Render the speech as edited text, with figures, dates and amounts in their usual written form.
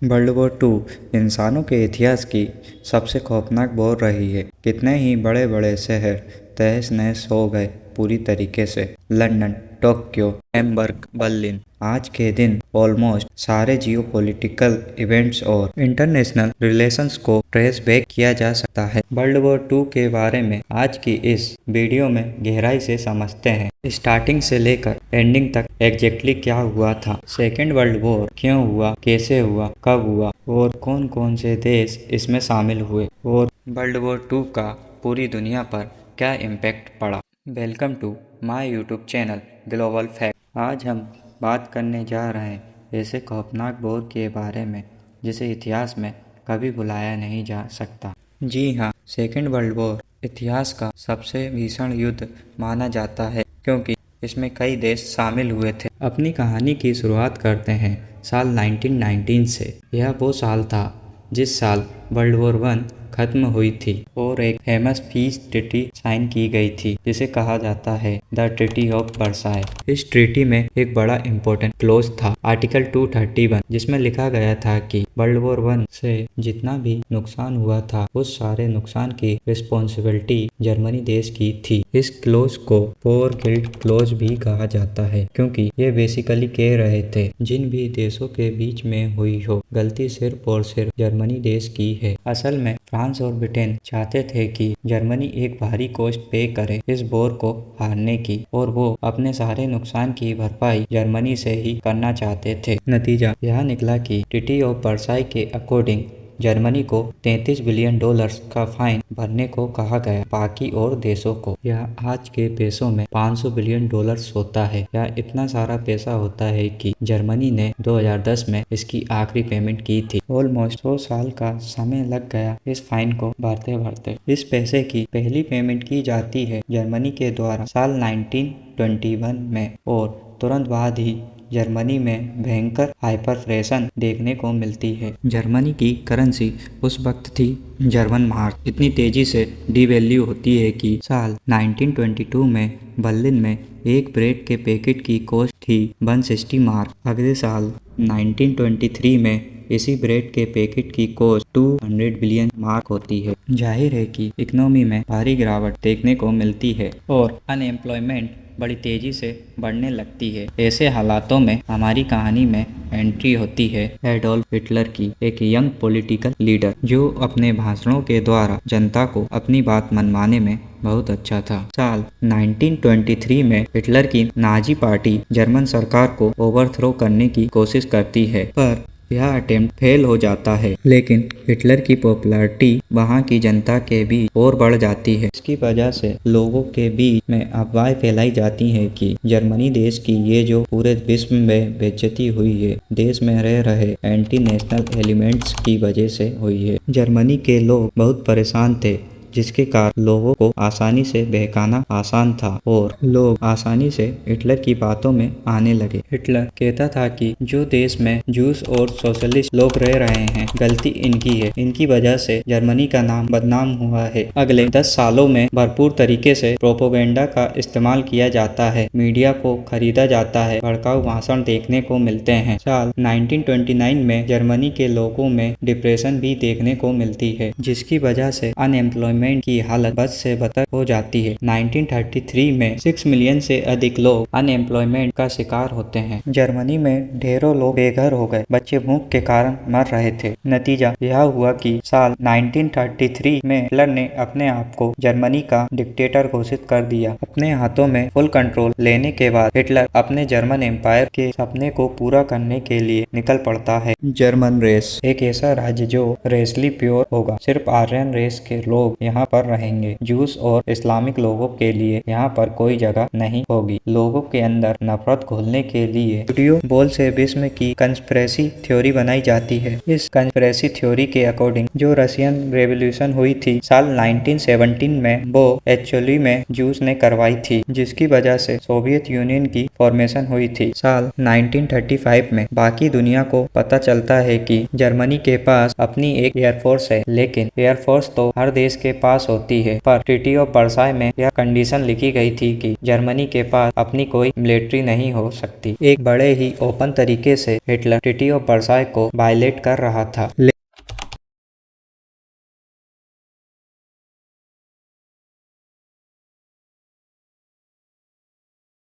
World war to इंसानों के इतिहास की सबसे खौफनाक वॉर रही है। कितने ही बड़े बड़े शहर तहस नहस हो गए पूरी तरीके से। London, Tokyo, Hamburg, Berlin. आज के दिन ऑलमोस्ट सारे जियोपॉलिटिकल इवेंट्स और इंटरनेशनल रिलेशंस को ट्रेस बैक किया जा सकता है। वर्ल्ड वॉर टू के बारे में आज की इस वीडियो में गहराई से समझते हैं, स्टार्टिंग से लेकर एंडिंग तक एग्जैक्टली क्या हुआ था, सेकेंड वर्ल्ड वॉर क्यों हुआ, कैसे हुआ, कब हुआ और कौन कौन से देश इसमें शामिल हुए और वर्ल्ड वॉर टू का पूरी दुनिया पर क्या इम्पैक्ट पड़ा। Welcome to my YouTube channel global fact. आज हम बात करने जा रहे हैं ऐसे खौफनाक वॉर के बारे में जिसे इतिहास में कभी भुलाया नहीं जा सकता। जी हाँ, सेकेंड वर्ल्ड वॉर इतिहास का सबसे भीषण युद्ध माना जाता है क्योंकि इसमें कई देश शामिल हुए थे। अपनी कहानी की शुरुआत करते हैं साल 1919 से। यह वो साल था जिस साल वर्ल्ड वॉर वन खत्म हुई थी और एक फेमस पीस ट्रीटी साइन की गई थी जिसे कहा जाता है द ट्रीटी ऑफ वर्साई। इस ट्रीटी में एक बड़ा इम्पोर्टेंट क्लोज था, आर्टिकल 231, जिसमें लिखा गया था कि वर्ल्ड वॉर वन से जितना भी नुकसान हुआ था उस सारे नुकसान की रिस्पॉन्सिबिलिटी जर्मनी देश की थी। इस क्लोज को वॉर गिल्ट क्लोज भी कहा जाता है क्योंकि ये बेसिकली कह रहे थे जिन भी देशों के बीच में हुई हो गलती सिर्फ और सिर्फ जर्मनी देश की है। असल में फ्रांस और ब्रिटेन चाहते थे कि जर्मनी एक भारी कॉस्ट पे करे इस वॉर को हारने की और वो अपने सारे नुकसान की भरपाई जर्मनी से ही करना चाहते थे। नतीजा यह निकला कि ट्रीटी ऑफ वर्साई के अकॉर्डिंग जर्मनी को 33 बिलियन डॉलर्स का फाइन भरने को कहा गया, बाकी और देशों को। यह आज के पैसों में 500 बिलियन डॉलर्स होता है। यह इतना सारा पैसा होता है कि जर्मनी ने 2010 में इसकी आखिरी पेमेंट की थी। ऑलमोस्ट 100 साल का समय लग गया इस फाइन को भरते भरते। इस पैसे की पहली पेमेंट की जाती है जर्मनी के द्वारा साल 1921 में और तुरंत बाद ही जर्मनी में भयंकर हाइपरफ्लेशन देखने को मिलती है। जर्मनी की करेंसी उस वक्त थी जर्मन मार्क। इतनी तेजी से डिवैल्यू होती है कि साल 1922 में बर्लिन में एक ब्रेड के पैकेट की कॉस्ट थी 160 मार्क। अगले साल 1923 में इसी ब्रेड के पैकेट की कॉस्ट 200 बिलियन मार्क होती है। जाहिर है कि इकोनॉमी में भारी गिरावट देखने को मिलती है और अनएम्प्लॉयमेंट बड़ी तेजी से बढ़ने लगती है। ऐसे हालातों में हमारी कहानी में एंट्री होती है एडोल्फ हिटलर की, एक यंग पॉलिटिकल लीडर जो अपने भाषणों के द्वारा जनता को अपनी बात मनवाने में बहुत अच्छा था। साल 1923 में हिटलर की नाजी पार्टी जर्मन सरकार को ओवरथ्रो करने की कोशिश करती है पर यह अटेम्प्ट फेल हो जाता है। लेकिन हिटलर की पॉपुलैरिटी वहाँ की जनता के बीच और बढ़ जाती है। इसकी वजह से लोगों के बीच में अफवाहें फैलाई जाती हैं कि जर्मनी देश की ये जो पूरे विश्व में बेइज्जती हुई है देश में रह रहे एंटी नेशनल एलिमेंट्स की वजह से हुई है। जर्मनी के लोग बहुत परेशान थे जिसके कारण लोगों को आसानी से बहकाना आसान था और लोग आसानी से हिटलर की बातों में आने लगे। हिटलर कहता था कि जो देश में जूस और सोशलिस्ट लोग रह रहे हैं गलती इनकी है, इनकी वजह से जर्मनी का नाम बदनाम हुआ है। अगले 10 सालों में भरपूर तरीके से प्रोपोगेंडा का इस्तेमाल किया जाता है, मीडिया को खरीदा जाता है, भड़काऊ भाषण देखने को मिलते हैं। साल 1929 में जर्मनी के लोगों में डिप्रेशन भी देखने को मिलती है जिसकी वजह से अनएम्प्लॉयमेंट की हालत बद से बदतर हो जाती है। 1933 में 6 मिलियन से अधिक लोग अनएम्प्लॉयमेंट का शिकार होते हैं। जर्मनी में ढेरों लोग बेघर हो गए, बच्चे भूख के कारण मर रहे थे। नतीजा यह हुआ कि साल 1933 में हिटलर ने अपने आप को जर्मनी का डिक्टेटर घोषित कर दिया। अपने हाथों में फुल कंट्रोल लेने के बाद हिटलर अपने जर्मन एम्पायर के सपने को पूरा करने के लिए निकल पड़ता है। जर्मन रेस एक ऐसा राज्य जो रेसली प्योर होगा, सिर्फ आर्यन रेस के लोग यहाँ पर रहेंगे। जूस और इस्लामिक लोगों के लिए यहाँ पर कोई जगह नहीं होगी। लोगों के अंदर नफरत घोलने के लिए वीडियो बॉल से विश्व की कंस्पिरेसी थ्योरी बनाई जाती है। इस कंस्पिरेसी थ्योरी के अकॉर्डिंग जो रशियन रेवोल्यूशन हुई थी साल 1917 में वो एक्चुअली में जूस ने करवाई थी जिसकी वजह से सोवियत यूनियन की फॉर्मेशन हुई थी। साल 1935 में बाकी दुनिया को पता चलता है कि जर्मनी के पास अपनी एक एयरफोर्स है, लेकिन एयरफोर्स तो हर देश के पास होती है, पर ट्रीटी ऑफ वर्साई में यह कंडीशन लिखी गई थी कि जर्मनी के पास अपनी कोई मिलिट्री नहीं हो सकती। एक बड़े ही ओपन तरीके से हिटलर ट्रीटी ऑफ वर्साई को वायलेट कर रहा था।